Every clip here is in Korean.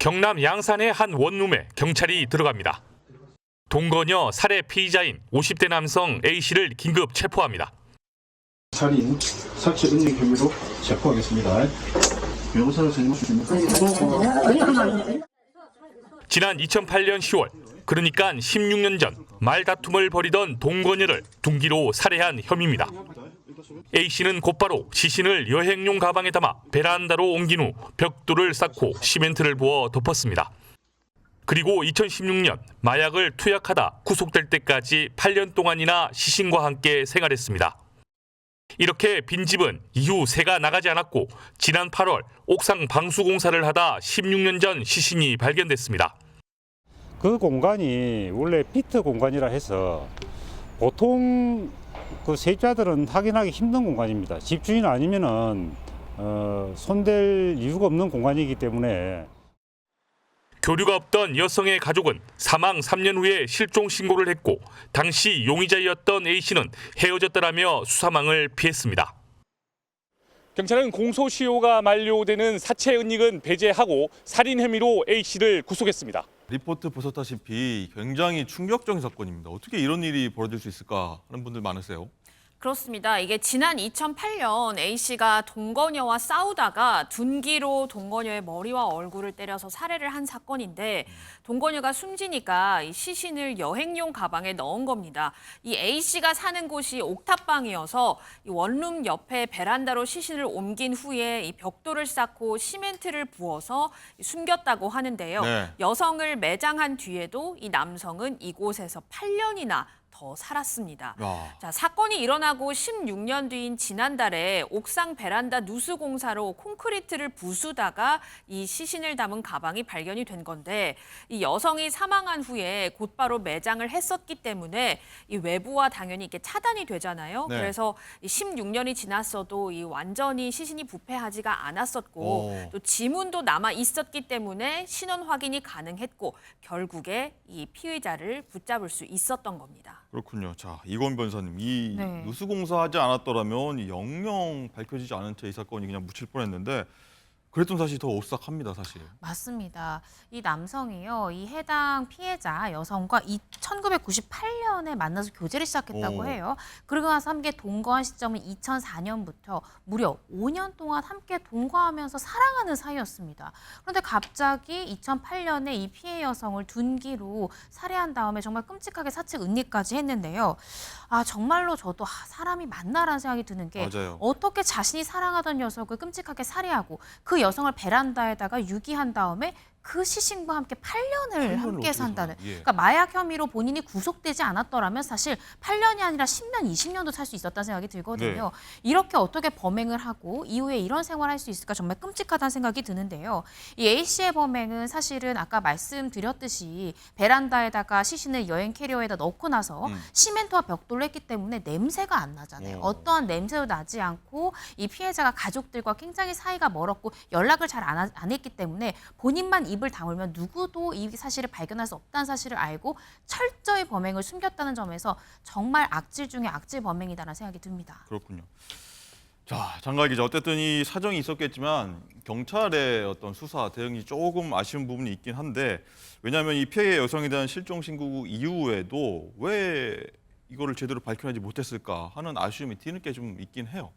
경남 양산의 한 원룸에 경찰이 들어갑니다. 동거녀 살해 피의자인 50대 남성 A씨를 긴급 체포합니다. 살인, 사체 은닉 혐의로 체포하겠습니다. 변호사를 선임하십니까? 지난 2008년 10월, 그러니까 16년 전 말다툼을 벌이던 동거녀를 둔기로 살해한 혐의입니다. A씨는 곧바로 시신을 여행용 가방에 담아 베란다로 옮긴 후 벽돌을 쌓고 시멘트를 부어 덮었습니다. 그리고 2016년 마약을 투약하다 구속될 때까지 8년 동안이나 시신과 함께 생활했습니다. 이렇게 빈집은 이후 새가 나가지 않았고 지난 8월 옥상 방수 공사를 하다 16년 전 시신이 발견됐습니다. 그 공간이 원래 피트 공간이라 해서 보통 그 세입자들은 확인하기 힘든 공간입니다. 집주인 아니면은 손댈 이유가 없는 공간이기 때문에. 교류가 없던 여성의 가족은 사망 3년 후에 실종 신고를 했고 당시 용의자였던 A씨는 헤어졌다라며 수사망을 피했습니다. 경찰은 공소시효가 만료되는 사체 은닉은 배제하고 살인 혐의로 A씨를 구속했습니다. 리포트 보셨다시피 굉장히 충격적인 사건입니다. 어떻게 이런 일이 벌어질 수 있을까 하는 분들 많으세요. 그렇습니다. 이게 지난 2008년 A씨가 동거녀와 싸우다가 둔기로 동거녀의 머리와 얼굴을 때려서 살해를 한 사건인데 동거녀가 숨지니까 이 시신을 여행용 가방에 넣은 겁니다. 이 A씨가 사는 곳이 옥탑방이어서 이 원룸 옆에 베란다로 시신을 옮긴 후에 이 벽돌을 쌓고 시멘트를 부어서 숨겼다고 하는데요. 네. 여성을 매장한 뒤에도 이 남성은 이곳에서 8년이나 더 살았습니다. 자, 사건이 일어나고 16년 뒤인 지난달에 옥상 베란다 누수 공사로 콘크리트를 부수다가 이 시신을 담은 가방이 발견이 된 건데 이 여성이 사망한 후에 곧바로 매장을 했었기 때문에 이 외부와 당연히 이렇게 차단이 되잖아요. 네. 그래서 16년이 지났어도 이 완전히 시신이 부패하지가 않았었고 또 지문도 남아 있었기 때문에 신원 확인이 가능했고 결국에 이 피의자를 붙잡을 수 있었던 겁니다. 그렇군요. 자, 이건 변호사님, 이 네. 누수공사하지 않았더라면 영영 밝혀지지 않은 채 이 사건이 그냥 묻힐 뻔했는데 그랬던 사실이 더 오싹합니다, 사실. 맞습니다. 이 남성이요, 이 해당 피해자 여성과 1998년에 만나서 교제를 시작했다고 해요. 그러고 나서 함께 동거한 시점은 2004년부터 무려 5년 동안 함께 동거하면서 사랑하는 사이였습니다. 그런데 갑자기 2008년에 이 피해 여성을 둔기로 살해한 다음에 정말 끔찍하게 사체 은닉까지 했는데요. 아, 정말로 저도 사람이 맞나라는 생각이 드는 게 맞아요. 어떻게 자신이 사랑하던 녀석을 끔찍하게 살해하고 그 여성을 베란다에다가 유기한 다음에 그 시신과 함께 8년을 함께 산다는. 예. 그러니까 마약 혐의로 본인이 구속되지 않았더라면 사실 8년이 아니라 10년, 20년도 살 수 있었다는 생각이 들거든요. 이렇게 어떻게 범행을 하고 이후에 이런 생활을 할 수 있을까 정말 끔찍하다는 생각이 드는데요. 이 A씨의 범행은 사실은 아까 말씀드렸듯이 베란다에다가 시신을 여행 캐리어에다 넣고 나서 시멘트와 벽돌로 했기 때문에 냄새가 안 나잖아요. 어떠한 냄새도 나지 않고 이 피해자가 가족들과 굉장히 사이가 멀었고 연락을 잘 안 했기 때문에 본인만 입을 다물면 누구도 이 사실을 발견할 수 없다는 사실을 알고 철저히 범행을 숨겼다는 점에서 정말 악질 중에 악질 범행이다라는 생각이 듭니다. 그렇군요. 자, 장관 기자, 어쨌든 이 사정이 있었겠지만 경찰의 어떤 수사 대응이 조금 아쉬운 부분이 있긴 한데 왜냐하면 이 피해 여성에 대한 실종 신고 이후에도 왜 이거를 제대로 밝혀내지 못했을까 하는 아쉬움이 뒤늦게 좀 있긴 해요.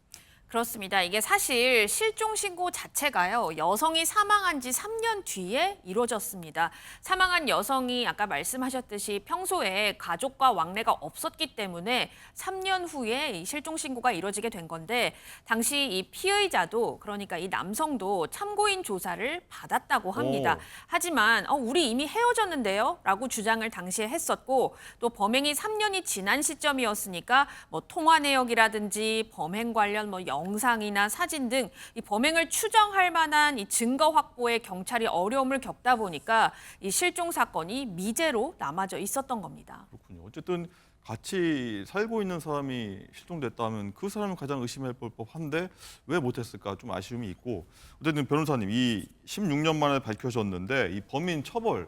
그렇습니다. 이게 사실 실종 신고 자체가요. 여성이 사망한 지 3년 뒤에 이루어졌습니다. 사망한 여성이 아까 말씀하셨듯이 평소에 가족과 왕래가 없었기 때문에 3년 후에 이 실종 신고가 이루어지게 된 건데 당시 이 피의자도 그러니까 이 남성도 참고인 조사를 받았다고 합니다. 하지만 우리 이미 헤어졌는데요? 라고 주장을 당시에 했었고 또 범행이 3년이 지난 시점이었으니까 뭐 통화 내역이라든지 범행 관련 영상이나 사진 등 이 범행을 추정할 만한 이 증거 확보에 경찰이 어려움을 겪다 보니까 이 실종 사건이 미제로 남아져 있었던 겁니다. 그렇군요. 어쨌든 같이 살고 있는 사람이 실종됐다면 그 사람을 가장 의심할 법한데 왜 못했을까 좀 아쉬움이 있고 어쨌든 변호사님 이 16년 만에 밝혀졌는데 이 범인 처벌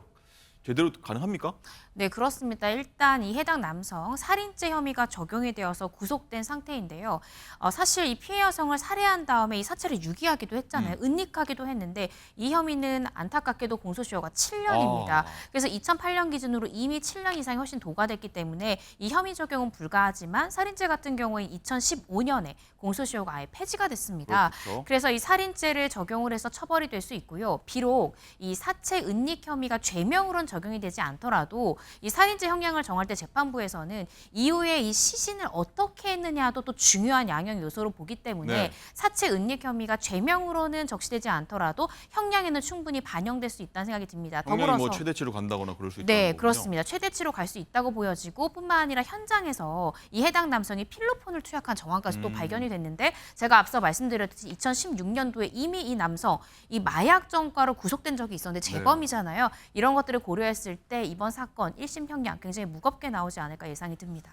제대로 가능합니까? 네, 그렇습니다. 일단 이 해당 남성 살인죄 혐의가 적용이 되어서 구속된 상태인데요. 사실 이 피해 여성을 살해한 다음에 이 사체를 유기하기도 했잖아요. 은닉하기도 했는데 이 혐의는 안타깝게도 공소시효가 7년입니다. 그래서 2008년 기준으로 이미 7년 이상이 훨씬 도과됐기 때문에 이 혐의 적용은 불가하지만 살인죄 같은 경우에 2015년에 공소시효가 아예 폐지가 됐습니다. 그렇죠. 그래서 이 살인죄를 적용을 해서 처벌이 될 수 있고요. 비록 이 사체 은닉 혐의가 죄명으로는 적용이 되지 않더라도 이 살인죄 형량을 정할 때 재판부에서는 이후에 이 시신을 어떻게 했느냐도 또 중요한 양형 요소로 보기 때문에 네. 사체 은닉 혐의가 죄명으로는 적시되지 않더라도 형량에는 충분히 반영될 수 있다는 생각이 듭니다. 형량이 더불어서 뭐 최대치로 간다거나 그럴 수 있다는 네, 거군요. 그렇습니다. 최대치로 갈 수 있다고 보여지고 뿐만 아니라 현장에서 이 해당 남성이 필로폰을 투약한 정황까지 또 발견이 됐는데 제가 앞서 말씀드렸듯이 2016년도에 이미 이 남성 이 마약 전과로 구속된 적이 있었는데 재범이잖아요. 이런 것들을 고려했을 때 이번 사건 1심 형량 굉장히 무겁게 나오지 않을까 예상이 듭니다.